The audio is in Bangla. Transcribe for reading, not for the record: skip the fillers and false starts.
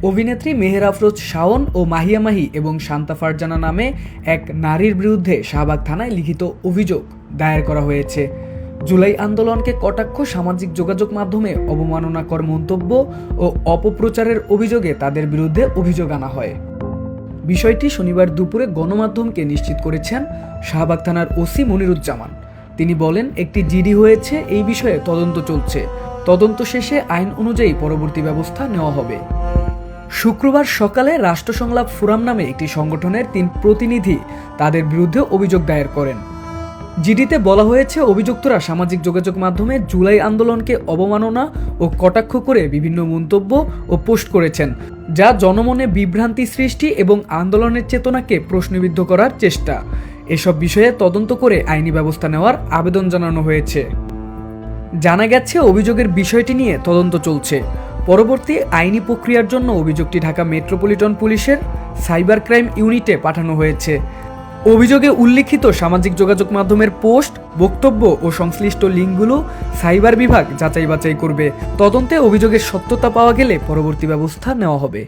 অভিনেত্রী মেহের আফরোজ শাওন ও মাহিয়া মাহি এবং শান্তা ফারজানা নামে এক নারীর বিরুদ্ধে শাহবাগ থানায় লিখিত অভিযোগ দায়ের করা হয়েছে। জুলাই আন্দোলনকে কটাক্ষ, সামাজিক যোগাযোগ মাধ্যমে অবমাননাকর মন্তব্য ও অপপ্রচারের অভিযোগে তাদের বিরুদ্ধে অভিযোগ আনা হয়। বিষয়টি শনিবার দুপুরে গণমাধ্যমকে নিশ্চিত করেছেন শাহবাগ থানার ওসি মনিরুজ্জামান। তিনি বলেন, একটি জিডি হয়েছে, এই বিষয়ে তদন্ত চলছে। তদন্ত শেষে আইন অনুযায়ী পরবর্তী ব্যবস্থা নেওয়া হবে। শুক্রবার সকালে রাষ্ট্র সংলাপ ফোরাম নামে একটি সংগঠনের 3 প্রতিনিধি তাদের বিরুদ্ধে অভিযোগ দায়ের করেন। জিডিতে বলা হয়েছে, অভিযুক্তরা সামাজিক যোগাযোগ মাধ্যমে জুলাই আন্দোলনকে অবমাননা ও কটাক্ষ করে বিভিন্ন মন্তব্য ও পোস্ট করেছেন, যা জনমনে বিভ্রান্তি সৃষ্টি এবং আন্দোলনের চেতনাকে প্রশ্নবিদ্ধ করার চেষ্টা। এসব বিষয়ে তদন্ত করে আইনি ব্যবস্থা নেওয়ার আবেদন জানানো হয়েছে। জানা গেছে, অভিযোগের বিষয়টি নিয়ে তদন্ত চলছে। পরবর্তী আইনি প্রক্রিয়ার জন্য অভিযোগটি ঢাকা মেট্রোপলিটন পুলিশের সাইবার ক্রাইম ইউনিটে পাঠানো হয়েছে। অভিযোগে উল্লিখিত সামাজিক যোগাযোগ মাধ্যমের পোস্ট, বক্তব্য ও সংশ্লিষ্ট লিঙ্কগুলো সাইবার বিভাগ যাচাই বাছাই করবে। তদন্তে অভিযোগের সত্যতা পাওয়া গেলে পরবর্তী ব্যবস্থা নেওয়া হবে।